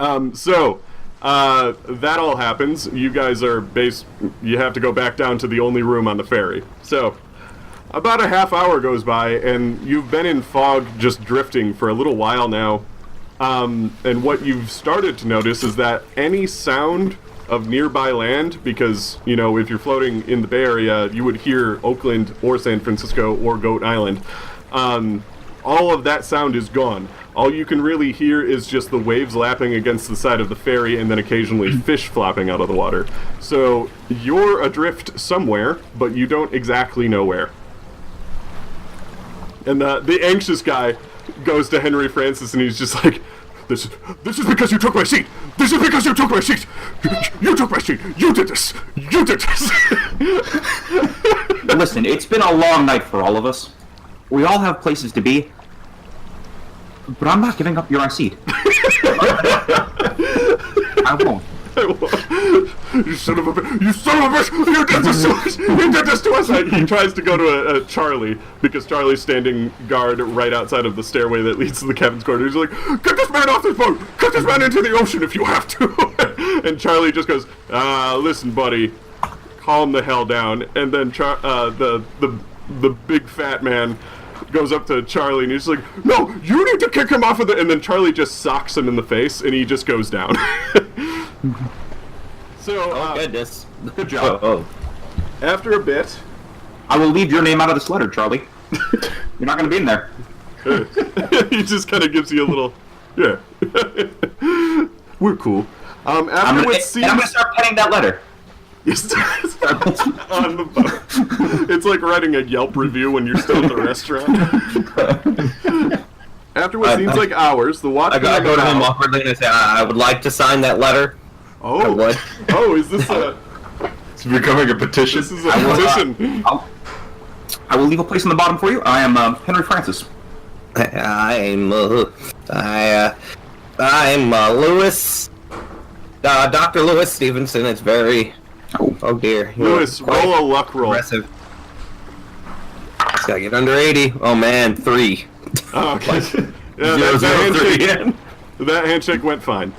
That all happens. You guys are you have to go back down to the only room on the ferry. So, about a half hour goes by, and you've been in fog just drifting for a little while now. And what you've started to notice is that any sound of nearby land, because, if you're floating in the Bay Area, you would hear Oakland or San Francisco or Goat Island. All of that sound is gone. All you can really hear is just the waves lapping against the side of the ferry and then occasionally fish flopping out of the water. So you're adrift somewhere, but you don't exactly know where. And the anxious guy goes to Henry Francis and he's just like, This is because you took my seat! This is because you took my seat! You took my seat! You did this! You did this! Listen, it's been a long night for all of us. We all have places to be. But I'm not giving up your seat. I won't. You son of a bitch! You son of a bitch! You did this to us! You did this to us! He tries to go to Charlie, because Charlie's standing guard right outside of the stairway that leads to the captain's quarters. He's like, get this man off this boat! Get this man into the ocean if you have to! And Charlie just goes, listen, buddy, calm the hell down. And then the big fat man goes up to Charlie and he's like, no, you need to kick him off of the... And then Charlie just socks him in the face and he just goes down. So, oh goodness. Good job. After a bit... I will leave your name out of this letter, Charlie. You're not going to be in there. He just kind of gives you a little... Yeah. We're cool. I'm going to start penning that letter. On the boat. It's like writing a Yelp review when you're still at the restaurant. After what seems like hours, the watchman... I go to him awkwardly and I say, I would like to sign that letter. Oh. I would. Oh, is this a... It's becoming a petition? This is a petition. I will leave a place on the bottom for you. I am Henry Francis. I'm Louis... Dr. Louis Stefenson. It's very... Oh dear. Louis, roll a luck roll. Aggressive. Just gotta get under 80. Oh man, 3. Oh, okay. Yeah, that handshake went fine.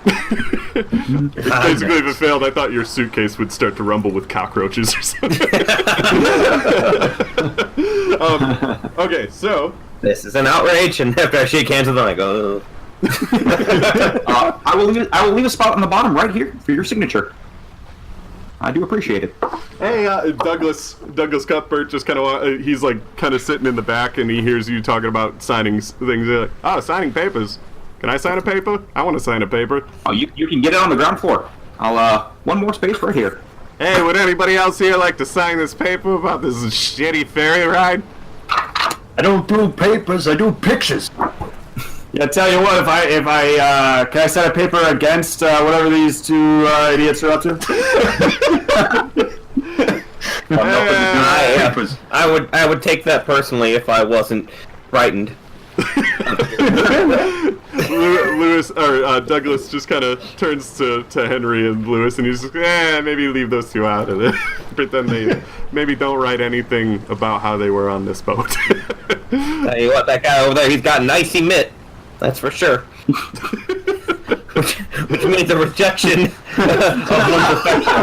Basically, if it failed, I thought your suitcase would start to rumble with cockroaches or something. Okay, so... This is an outrage, and after I shake hands with them, I go... I will leave a spot on the bottom right here for your signature. I do appreciate it. Hey, Douglas Cuthbert just kind of, he's like kind of sitting in the back and he hears you talking about signing things. He's like, oh, signing papers. Can I sign a paper? I want to sign a paper. Oh, you can get it on the ground floor. I'll, one more space right here. Hey, would anybody else here like to sign this paper about this shitty ferry ride? I don't do papers, I do pictures. Yeah, tell you what, if I can I sign a paper against whatever these two idiots are up to? I would take that personally if I wasn't frightened. Douglas just kind of turns to Henry and Louis, and he's like, maybe leave those two out of it. Pretend they maybe don't write anything about how they were on this boat. Tell you what, that guy over there, he's got an icy mitt. That's for sure. which means a rejection of one's affection.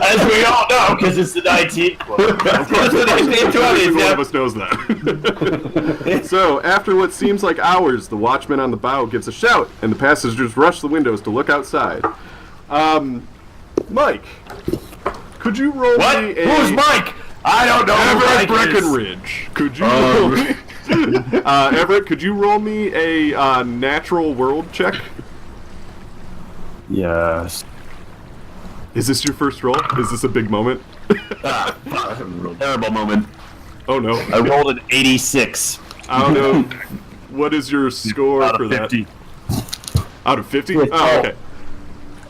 As we all know, because it's the 19th one. Of course, the 1920s, one of us knows that. So, after what seems like hours, the watchman on the bow gives a shout, and the passengers rush the windows to look outside. Mike, could you roll me a... Who's Mike? I don't know who Everett Mike Breckenridge. Could you roll me... Everett, could you roll me a natural world check? Yes. Is this your first roll? Is this a big moment? Terrible moment. Oh no. I rolled an 86. I don't know. What is your score Out for of 50. that? Out of 50? Oh, okay.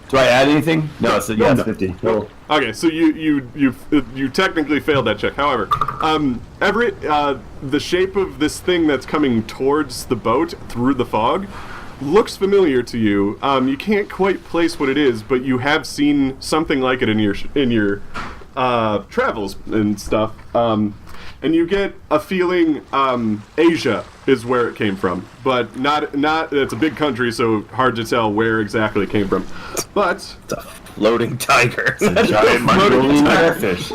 Do I add anything? No, it's 50. No. Okay, so you technically failed that check. However, Everett, the shape of this thing that's coming towards the boat through the fog looks familiar to you. You can't quite place what it is, but you have seen something like it in your travels and stuff. and you get a feeling Asia is where it came from, but not. It's a big country, so hard to tell where exactly it came from. But Floating tiger. Giant floating fish.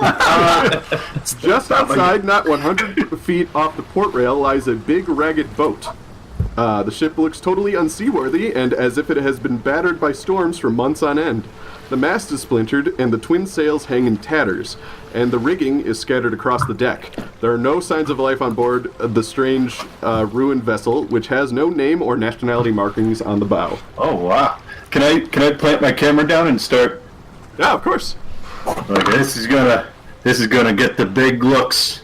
just outside, not 100 feet off the port rail, lies a big, ragged boat. The ship looks totally unseaworthy and as if it has been battered by storms for months on end. The mast is splintered and the twin sails hang in tatters, and the rigging is scattered across the deck. There are no signs of life on board the strange, ruined vessel, which has no name or nationality markings on the bow. Oh wow! Can I plant my camera down and start? Yeah, of course. Okay, this is gonna get the big looks.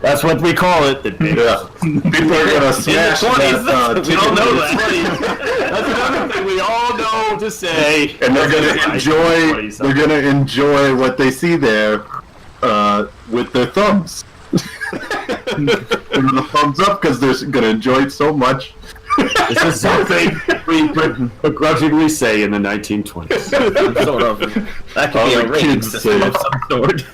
That's what we call it. Yeah. People are gonna smash that. We all know that. That's another thing we all know to say. And they're gonna enjoy what they see there with their thumbs. The thumbs up because they're gonna enjoy it so much. This is something we begrudgingly say in the 1920s. Sort of. That could be a rating system of some sort.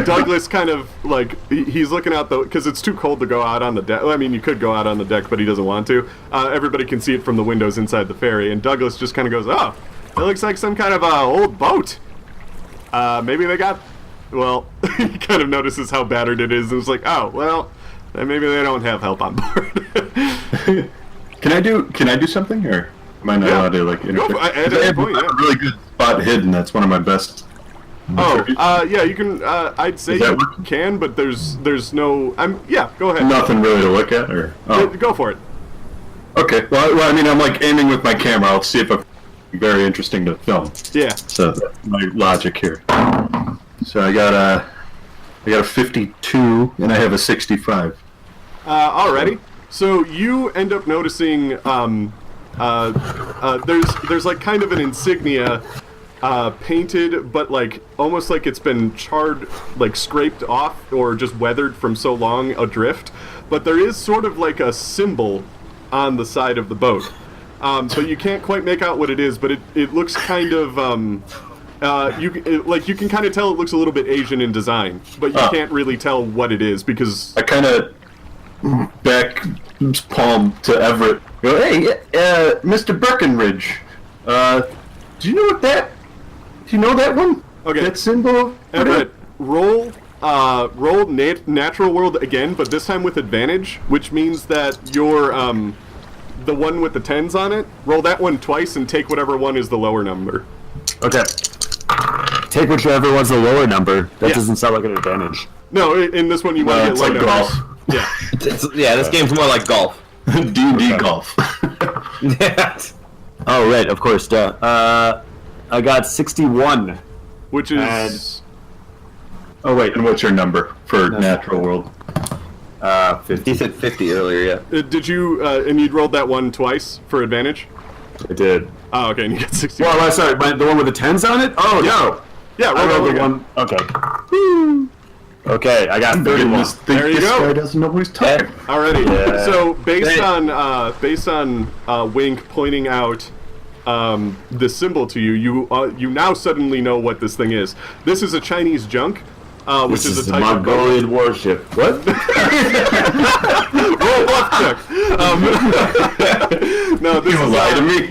Douglas kind of, like, he's looking out, though, because it's too cold to go out on the deck. I mean, you could go out on the deck, but he doesn't want to. Everybody can see it from the windows inside the ferry, and Douglas just kind of goes, oh, it looks like some kind of old boat. Maybe they got, well, he kind of notices how battered it is, and it's like, oh, well, then maybe they don't have help on board. Can I do something, or am I not allowed to interfere? At I any have point, yeah. a really good spot hidden. That's one of my best. Yeah, you can. I'd say you can, but there's no. Yeah, go ahead. Nothing really to look at, or Go for it. Okay. Well, I mean, I'm aiming with my camera. I'll see if it's very interesting to film. Yeah. So that's my logic here. So I got a 52 and I have a 65. Alrighty. So you end up noticing there's like kind of an insignia painted, but like almost like it's been charred, like scraped off or just weathered from so long adrift. But there is sort of like a symbol on the side of the boat. But you can't quite make out what it is. But it looks kind of you can kind of tell it looks a little bit Asian in design, but you can't really tell what it is because I kind of back palm to Everett. Go, hey, Mr. Breckenridge. Do you know what that? Do you know that one? Okay. That symbol. Everett, roll natural world again, but this time with advantage, which means that you're the one with the 10s on it. Roll that one twice and take whatever one is the lower number. Okay. Take whichever one's the lower number. That Yeah. doesn't sound like an advantage. No, in this one you want to get It's low like numbers. golf. Yeah. This game's more like golf. D&D golf. Yes. Oh, right, of course, duh. I got 61. Which is Oh wait, and what's your number for natural world? 50. He said 50 earlier, yeah. did you and you'd rolled that one twice for advantage? I did. Oh, okay, and you got 60. Well, sorry, the one with the 10s on it? Oh, no. Yeah, I roll rolled that the one. one. Okay. Okay, I got 31. There you this go. guy doesn't know what he's talking. Alrighty. Yeah. So based on Wink pointing out the symbol to you, you now suddenly know what this thing is. This is a Chinese junk, which This is is a a type of boat. Mongolian warship. What? Roll bluff check. No, this is Lie to me.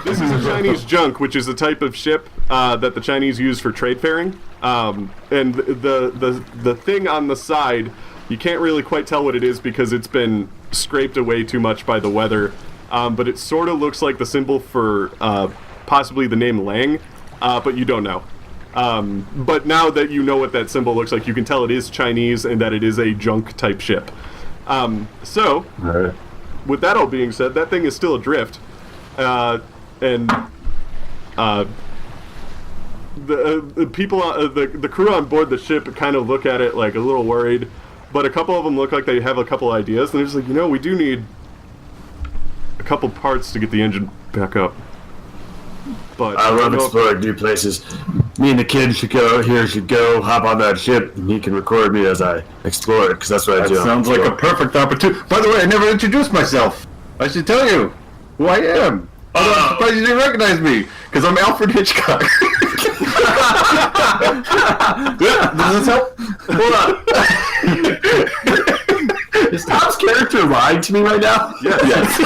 This is a Chinese junk, which is a type of ship that the Chinese use for trade faring. And the thing on the side, you can't really quite tell what it is because it's been scraped away too much by the weather. But it sort of looks like the symbol for possibly the name Lang, but you don't know. But now that you know what that symbol looks like, you can tell it is Chinese and that it is a junk type ship. So, with that all being said, that thing is still adrift. The people, the crew on board the ship kind of look at it like a little worried, but a couple of them look like they have a couple ideas, and they're just like, we do need a couple parts to get the engine back up. But I love don't know if- exploring new places. Me and the kid should go hop on that ship, and he can record me as I explore it, because that's what I That do. sounds like a perfect opportunity. By the way, I never introduced myself. I should tell you who I am. Although I'm surprised you didn't recognize me, because I'm Alfred Hitchcock. Does this help? Hold on. Is Tom's character lying to me right now? Yes.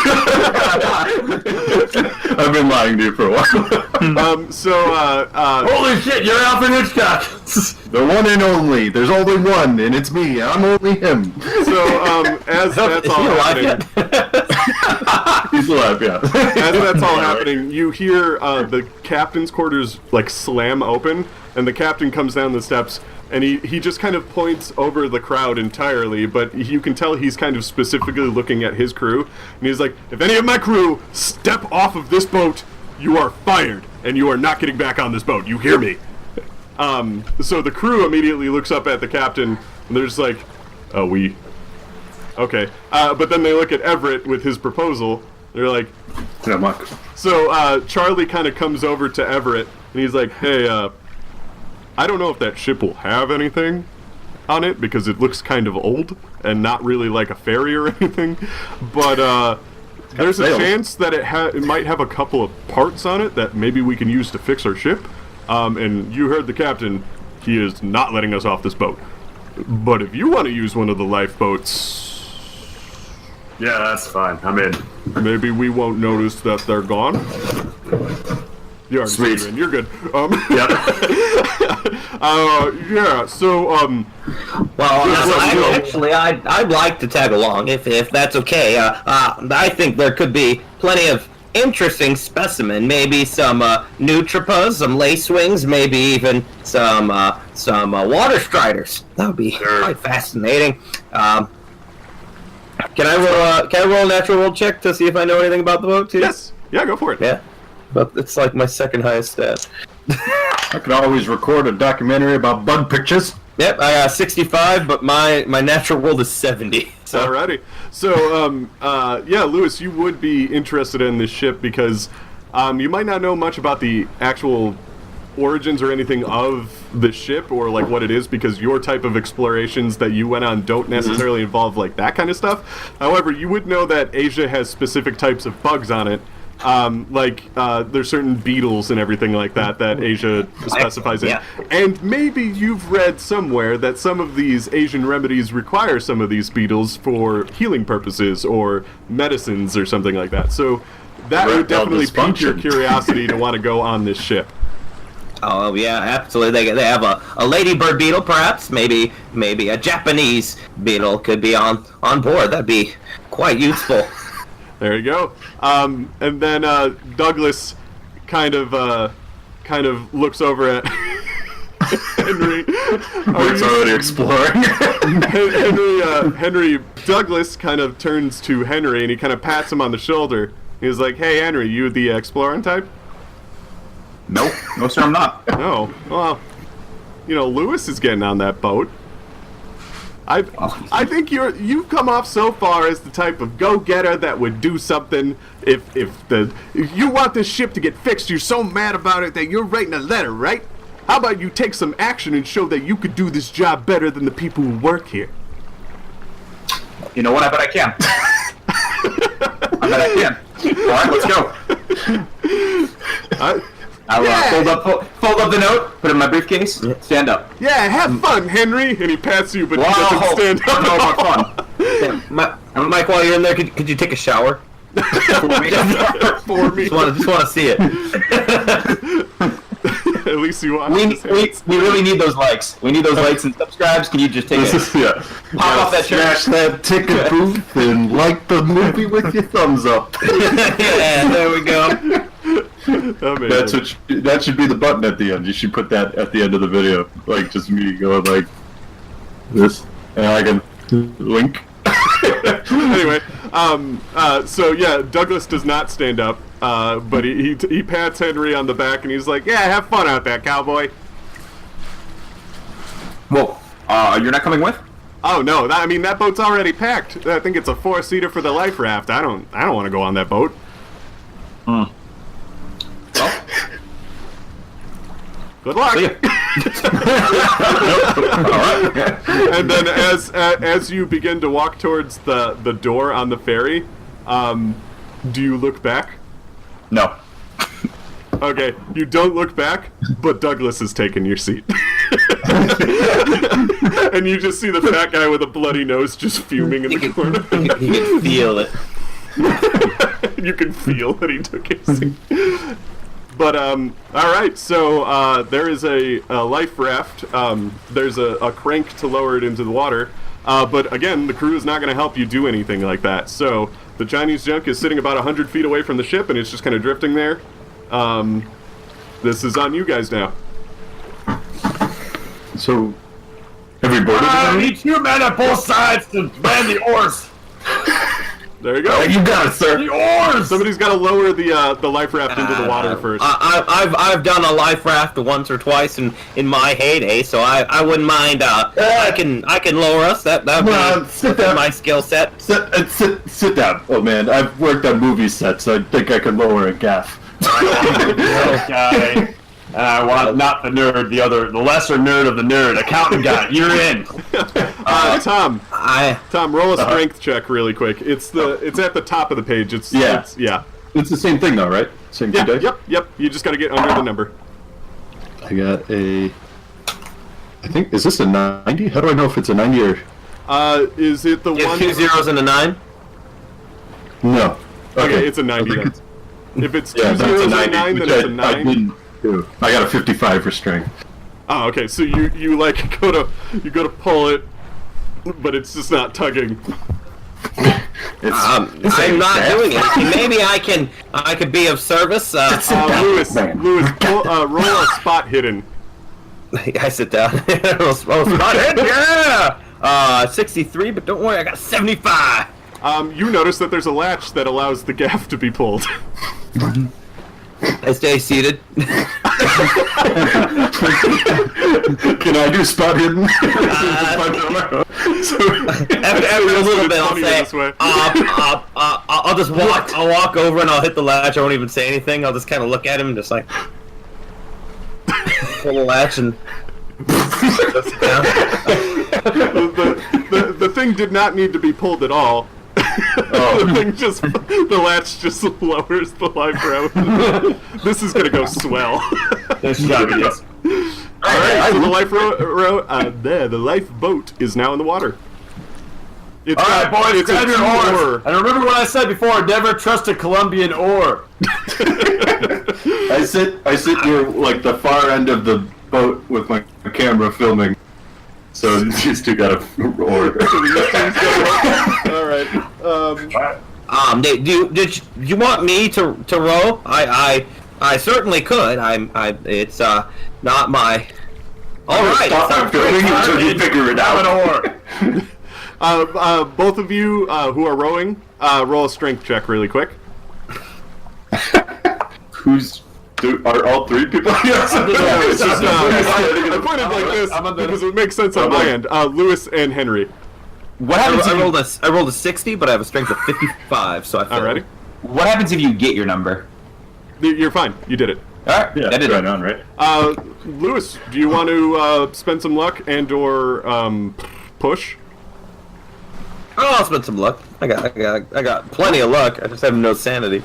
I've been lying to you for a while. Holy shit, you're Alfred Hitchcock! The one and only. There's only one, and it's me. I'm only him. So, as that's all happening, He's alive, yeah. as that's all happening, you hear the captain's quarters like slam open, and the captain comes down the steps, and he just kind of points over the crowd entirely, but you can tell he's kind of specifically looking at his crew, and he's like, if any of my crew step off of this boat, you are fired, and you are not getting back on this boat. You hear me? So the crew immediately looks up at the captain, and they're just like, okay. But then they look at Everett with his proposal. They're like, Yeah, Mark. so Charlie kind of comes over to Everett, and he's like, hey, I don't know if that ship will have anything on it, because it looks kind of old, and not really like a ferry or anything, but there's a sails. chance that it might have a couple of parts on it that maybe we can use to fix our ship. And you heard the captain, he is not letting us off this boat. But if you want to use one of the lifeboats, Yeah, that's fine. I'm in. maybe we won't notice that they're gone. You already Sweet. said you're in. You're good. Yep. Yeah, so, I'd like to tag along if that's okay. I think there could be plenty of interesting specimen, maybe some nutropos, some lacewings, maybe even some water striders. That would be quite fascinating. Can I roll a natural world check to see if I know anything about the boat too? yes. Yeah, go for it. Yeah, but it's like my second highest stat. I could always record a documentary about bug pictures. Yep, I got 65, but my natural world is 70. So Alrighty. So, yeah, Louis, you would be interested in this ship because you might not know much about the actual origins or anything of the ship or like what it is, because your type of explorations that you went on don't necessarily involve like that kind of stuff. However, you would know that Asia has specific types of bugs on it. There's certain beetles and everything like that Asia specifies in. Yeah. And maybe you've read somewhere that some of these Asian remedies require some of these beetles for healing purposes or medicines or something like that. So that would Erectile definitely pique your dysfunction. curiosity to want to go on this ship. Oh yeah, absolutely. They have a ladybird beetle, perhaps. Maybe a Japanese beetle could be on board. That'd be quite useful. There you go. And then Douglas kind of looks over at Henry. Rick's already exploring. Henry Douglas kind of turns to Henry and he kind of pats him on the shoulder. He's like, "Hey, Henry, you the exploring type?" Nope. No, sir, I'm not. No. Well, Lewis is getting on that boat. I think you've come off so far as the type of go-getter that would do something if you want this ship to get fixed. You're so mad about it that you're writing a letter, right? How about you take some action and show that you could do this job better than the people who work here? You know what? I bet I can. I bet I can. All right, let's go. I'll fold up the note, put it in my briefcase, stand up. Yeah, have fun, Henry. And he pats you, but he Wow. doesn't stand I don't know up. about fun. Mike, while you're in there, could you take a shower? For me. Just want to see it. At least you want. We really need those likes. We need those likes and subscribes. Can you just take it? Yeah. Pop off that shirt. Smash that ticket booth and like the movie with your thumbs up. Yeah, there we go. That should be the button at the end. You should put that at the end of the video, like just me going like this, and I can wink. Anyway, so yeah, Douglas does not stand up, but he pats Henry on the back and he's like, "Yeah, have fun out there, cowboy." Well, you're not coming with? Oh no, that boat's already packed. I think it's a 4-seater for the life raft. I don't want to go on that boat. Well, Good luck. see ya. And then as you begin to walk towards the door on the ferry, do you look back? No. Okay, you don't look back, but Douglas has taken your seat. And you just see the fat guy with a bloody nose just fuming in the corner. You can feel it. You can feel that he took your seat. But, alright, so, there is a life raft. There's a crank to lower it into the water. But again, the crew is not going to help you do anything like that. So, the Chinese junk is sitting about 100 feet away from the ship, and it's just kind of drifting there. This is on you guys now. So, every board I need 2 men on both sides to man the oars. There you go. You got it, sir. The oars. Somebody's got to lower the life raft into the water first. I've done a life raft once or twice in my heyday, so I wouldn't mind. I can lower us. That would be sit down. my skill set. Sit down. Oh man, I've worked on movie sets, so I think I can lower a gaff. Okay. I want not the nerd, the lesser nerd of the nerd. Accountant guy, you're in. Tom, I roll a strength check really quick. It's at the top of the page. Yeah. Yeah. It's the same thing though, right? Same Yeah, two dice? yep. You just got to get under the number. I got a... I think, is this a 90? How do I know if it's a 90 or... Is it the get one? 2 zeros and a 9. No. Okay, it's a 90 I think then. it's- If it's Yeah, 2 that's zeros a and 90, a 9, then which it's a I 9. didn't do. I got a 55 for strength. Oh, okay. So you like go to pull it, but it's just not tugging. It's, I'm not doing anything. Maybe I could be of service. Louis, man. roll a spot hidden. I sit down. Roll spot hidden, yeah. 63, but don't worry, I got 75. You notice that there's a latch that allows the gaff to be pulled. I stay seated. Can I do spot hidden? After a little bit, I'll funnier say, this way. I'll just walk. I'll walk over and I'll hit the latch. I won't even say anything. I'll just kind of look at him and just like pull the latch and sit down. The thing did not need to be pulled at all. The latch just lowers the life raft. This is gonna go swell. This gotta be this. All right, so the lifeboat is now in the water. It's All right, boys, it's a grab your 2-oar. oars. And remember what I said before: never trust a Colombian oar. I sit near like the far end of the boat with my camera filming. So these two got a roar. All right. Did you want me to row? I certainly could. It's not my. All right. Stop after until you figure it out. Both of you who are rowing, roll a strength check really quick. Are all 3 people? Yes. It's just, I put it like this because it makes sense on my end. Lewis and Henry. What happens if I rolled a 60, but I have a strength of 55, so I failed. Alrighty. What happens if you get your number? You're fine. You did it. Alright, Yeah, that is right on, right? Lewis, do you want to spend some luck and/or push? Oh, I'll spend some luck. I got plenty of luck. I just have no sanity.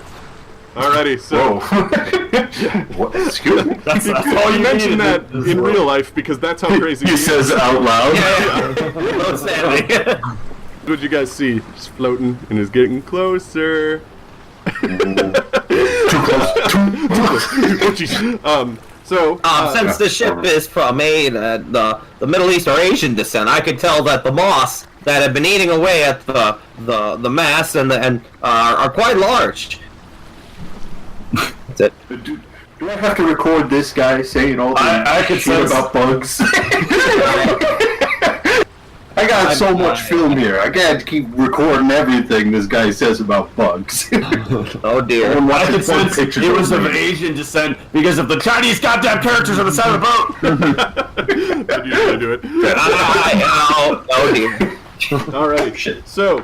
Alrighty, so What? Excuse me? That's all you you mentioned needed. that in real life because that's how crazy He says out loud. No sanity. What you guys see? Just floating and is getting closer. Since the ship is from the Middle East or Asian descent, I could tell that the moss that have been eating away at the mass and are quite large. That's it. Do I have to record this guy saying all the I could shit sense- about bugs? I got so much film here. I can't keep recording everything this guy says about bugs. Oh dear. I could sense it was of Asian descent because of the Chinese goddamn characters on the side of the boat. Did you really do it? Oh dear. All right. So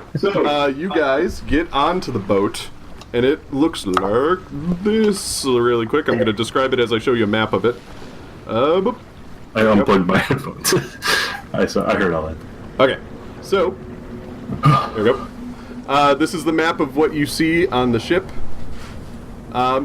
you guys get onto the boat, and it looks like this. Really quick, I'm going to describe it as I show you a map of it. Boop. I unplugged my headphones. I heard all that. Okay, so there we go. This is the map of what you see on the ship.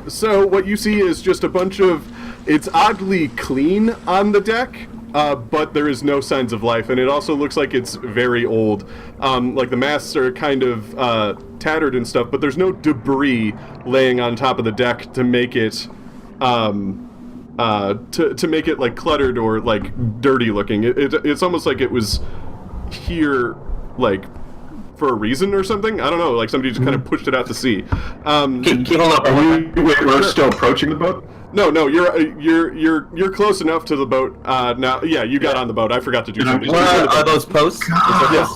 So what you see is just a bunch of... It's oddly clean on the deck, but there is no signs of life, and it also looks like it's very old. Like the masts are kind of tattered and stuff, but there's no debris laying on top of the deck to make it to make it like cluttered or like dirty looking. It's almost like it was here like for a reason or something. I don't know. Like somebody just kind of pushed it out to sea. Keep up. We're still approaching the boat? No, you're close enough to the boat now. Yeah, you got on the boat. I forgot to do something. What are those posts? Yes.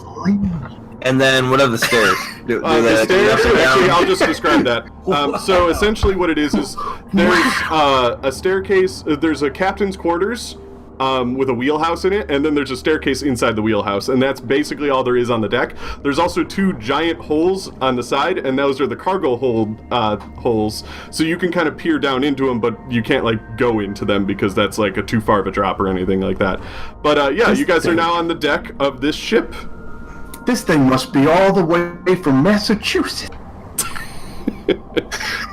And then what are the stairs? The stairs. Actually, I'll just describe that. So essentially, what it is there's a staircase. There's a captain's quarters with a wheelhouse in it, and then there's a staircase inside the wheelhouse, and that's basically all there is on the deck. There's also 2 giant holes on the side, and those are the cargo holes, so you can kind of peer down into them, but you can't like go into them because that's like too far of a drop or anything like that. But yeah, you guys are now on the deck of this ship. This thing must be all the way from Massachusetts.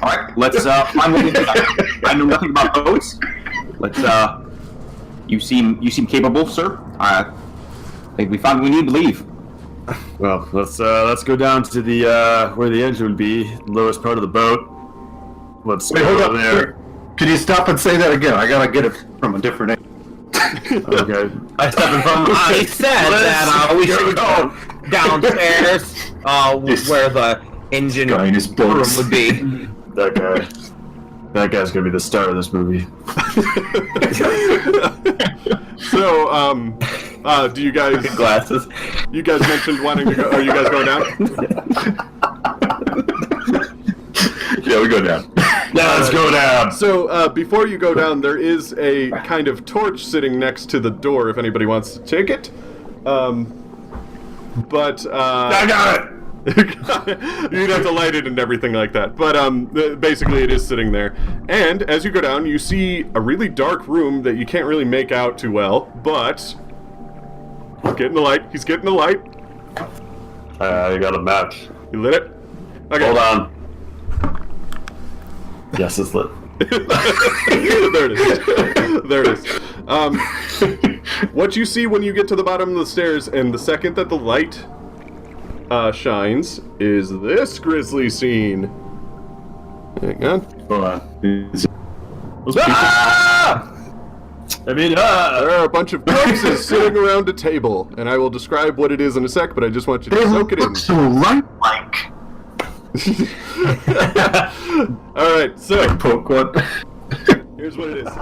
Alright, let's I know nothing about boats. Let's you seem capable, sir. I think we found what we need to leave. Well, let's go down to the where the engine would be, lowest part of the boat. Let's Wait, go hold over up. there. Can you stop and say that again? I gotta get it from a different angle. Okay. I said that we should go downstairs, where the engine Guy in his room boats. would be. That guy's gonna be the star of this movie. So, do you guys... Glasses. You guys mentioned wanting to go... Are you guys going down? Yeah, we go down. Yeah, let's go down. So, before you go down, there is a kind of torch sitting next to the door, if anybody wants to take it. But, I got it. you'd have to light it and everything like that. But, basically it is sitting there. And, as you go down, you see a really dark room that you can't really make out too well, but... He's getting the light. He's getting the light. I got a match. You lit it? Okay. Hold on. Yes, it's lit. There it is. There it is. What you see when you get to the bottom of the stairs, and the second that the light shines, is this grisly scene. Hang on. Hold on. There are a bunch of corpses sitting around a table, and I will describe what it is in a sec, but I just want you to soak it in. Look so light-like. Alright, so... Poke one. Here's what it is.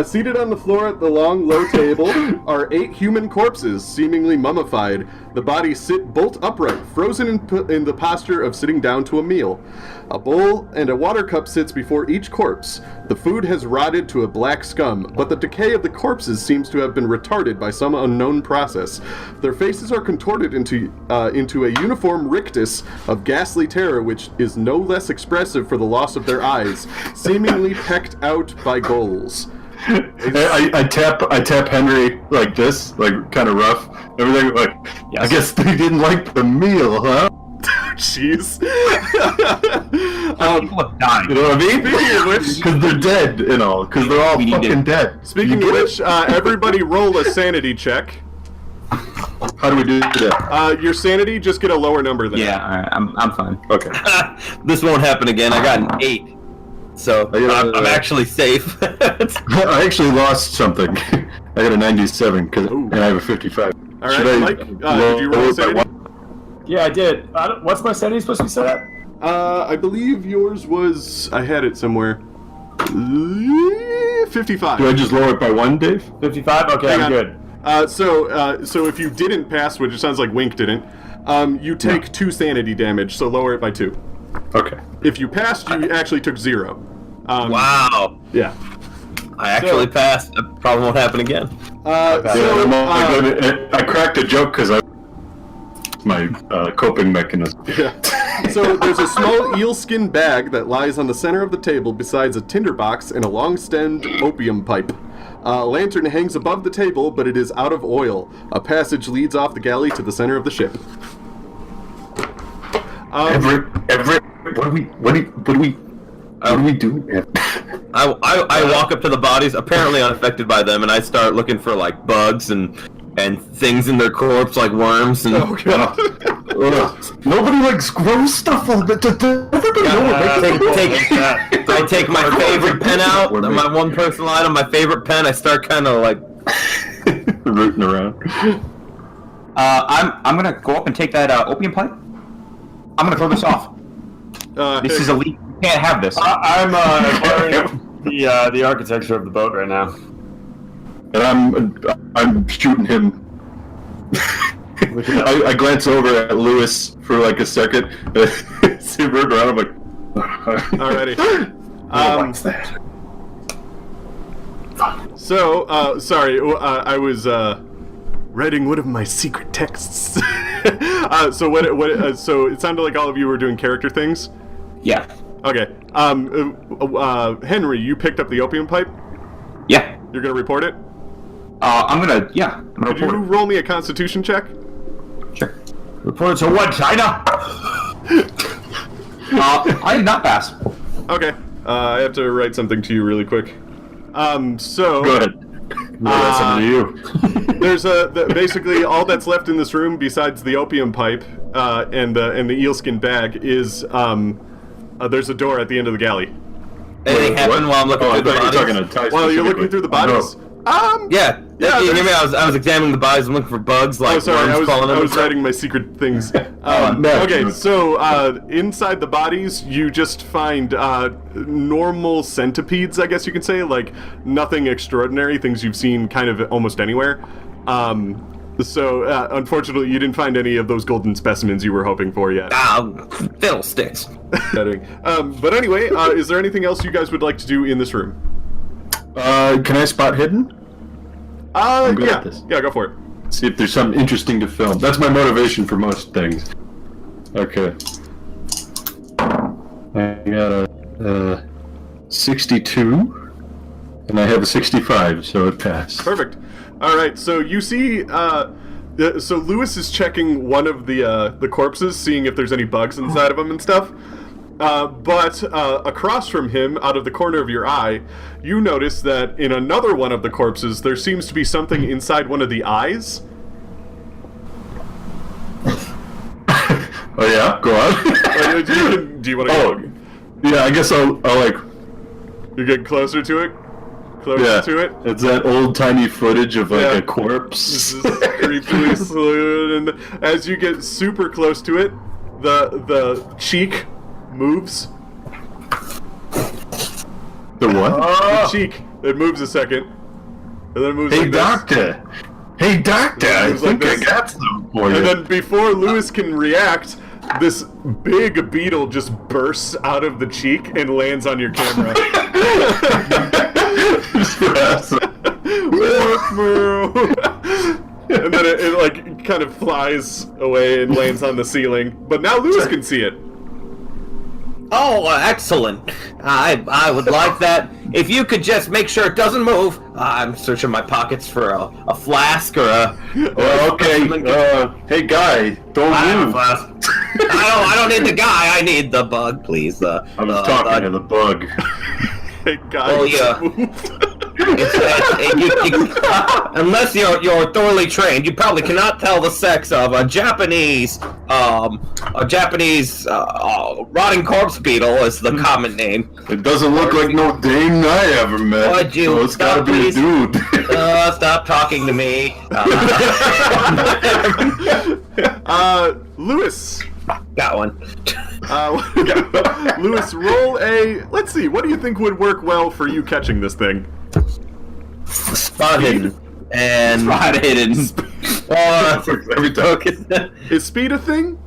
Seated on the floor at the long, low table are 8 human corpses, seemingly mummified. The bodies sit bolt upright, frozen in the posture of sitting down to a meal. A bowl and a water cup sits before each corpse. The food has rotted to a black scum, but the decay of the corpses seems to have been retarded by some unknown process. Their faces are contorted into a uniform rictus of ghastly terror, which is no less expressive for the loss of their eyes, seemingly pecked out by gulls. I tap Henry like this, like kind of rough. Everything like. Yes. I guess they didn't like the meal, huh? Jeez. People have died. You know what I mean? Speaking of which, Because they're dead and all. Because they're all We need fucking to- dead. speaking of which, everybody roll a sanity check. How do we do that? Your sanity, just get a lower number than Yeah, alright, I'm fine. Okay. This won't happen again. I got an 8. So I'm actually safe. I actually lost something. I got a 97 and I have a 55. All right, Should I Mike, did you roll lower a it by sanity? one? Yeah, I did. What's my sanity supposed to be set at? I believe yours was... I had it somewhere. 55. Do I just lower it by 1, Dave? 55? Okay, Hang I'm on. good. So if you didn't pass, which it sounds like Wink didn't, you take 2 sanity damage, so lower it by 2. Okay. If you passed, you actually took 0. Wow. Yeah. I actually passed. That probably won't happen again. I cracked a joke because my coping mechanism. Yeah. So there's a small eelskin bag that lies on the center of the table besides a tinderbox and a long-stemmed opium pipe. A lantern hangs above the table, but it is out of oil. A passage leads off the galley to the center of the ship. Everett, what do we What do we do? I walk up to the bodies, apparently unaffected by them, and I start looking for like bugs and things in their corpse like worms and. Oh god. Nobody likes gross stuff. Everybody know I take my favorite pen out, my one personal item, my favorite pen. I start kind of like rooting around. I'm gonna go up and take that opium pipe. I'm gonna throw this off. This is illegal. You can't have this. I'm admiring the architecture of the boat right now. And I'm shooting him. I glance over at Louis for like a second. See him run around. I'm like, Alrighty. what's that? So, sorry, I was writing one of my secret texts. So so it sounded like all of you were doing character things. Yeah. Okay. Henry, you picked up the opium pipe. Yeah. You're gonna report it. I'm gonna Could you report roll me a Constitution check? it. Sure. Report to what, China? I did not pass. Okay. I have to write something to you really quick. So. Go ahead. That's something to you. There's basically all that's left in this room besides the opium pipe and the eelskin bag is there's a door at the end of the galley. anything happen while I'm looking through the bodies. Talking to Ty While you're looking through the bodies. Yeah, Yeah, you hear me? I was examining the bodies and looking for bugs like Oh, sorry, worms crawling I in was the writing my secret things. no. Okay, so inside the bodies, you just find normal centipedes, I guess you could say, like nothing extraordinary, things you've seen kind of almost anywhere. So unfortunately, you didn't find any of those golden specimens you were hoping for yet. fiddlesticks. But anyway, is there anything else you guys would like to do in this room? Can I spot hidden? good Yeah, at this. yeah, go for it. See if there's something interesting to film. That's my motivation for most things. Okay. I got a 62, and I have a 65, so it passed. Perfect. All right, so you see, so Louis is checking one of the corpses, seeing if there's any bugs inside of them and stuff. But across from him, out of the corner of your eye, you notice that in another one of the corpses, there seems to be something inside one of the eyes. Oh yeah, go on. Do you want to go? Yeah, I guess I'll like. You're getting closer to it? Closer to it? It's that old timey footage of like Yeah. a corpse. This is creepily slow, and as you get super close to it, the cheek moves. The what? The cheek. It moves a second. And then it moves Hey like this. doctor! Hey doctor! Yeah, it I moves like think I this. got some for you. And then before Louis can react, this big beetle just bursts out of the cheek and lands on your camera. And then it like kind of flies away and lands on the ceiling. But now Louis can see it. Oh, excellent. I would like that. If you could just make sure it doesn't move. I'm searching my pockets for a flask or a... Okay, hey guy, don't I have a move. flask. I don't need the guy. I need the bug, please. I was talking to the bug. Hey guys. Oh, yeah. Unless you're thoroughly trained, you probably cannot tell the sex of a Japanese rotting corpse beetle is the common name. It doesn't look like no dame I ever met. Would you so it's gotta stop, be please? a dude. Stop talking to me. Louis. Got one. Louis, roll a. Let's see. What do you think would work well for you catching this thing? Spot hidden. And Spot hidden. Every time. Is speed a thing?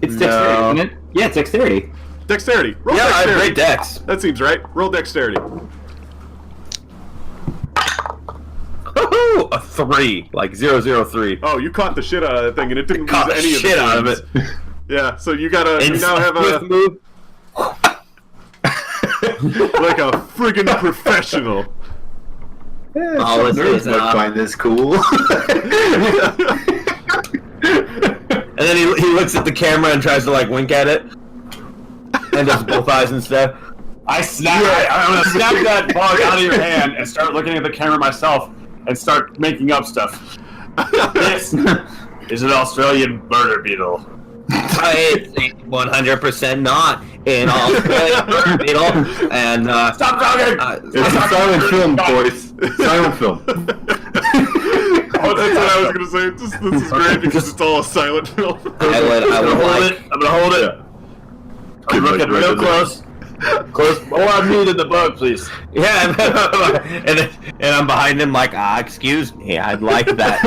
It's dexterity, isn't it? Yeah, it's dexterity. Dexterity. Roll yeah, I have dexterity. great dex. That seems right. Roll dexterity. Woohoo! A 3, like 003. Oh, you caught the shit out of that thing, and it didn't Caught lose the any shit of the out of things. it. Yeah, so you now have Swift a move. like a friggin' professional. Oh, this is find this cool. And then he looks at the camera and tries to like wink at it, and does both eyes instead. I'm gonna snap that bug out of your hand and start looking at the camera myself and start making up stuff. This is an Australian murder beetle. It's 100% not in Australia murder beetle. And Stop talking! It's a silent film, boys. Silent film. Oh, that's what I was gonna say. This is great because it's all a silent film. I would like. I'm gonna hold it. I'm looking real close. Close. More on me than the bug, please. Yeah, and I'm behind him like, excuse me, I'd like that.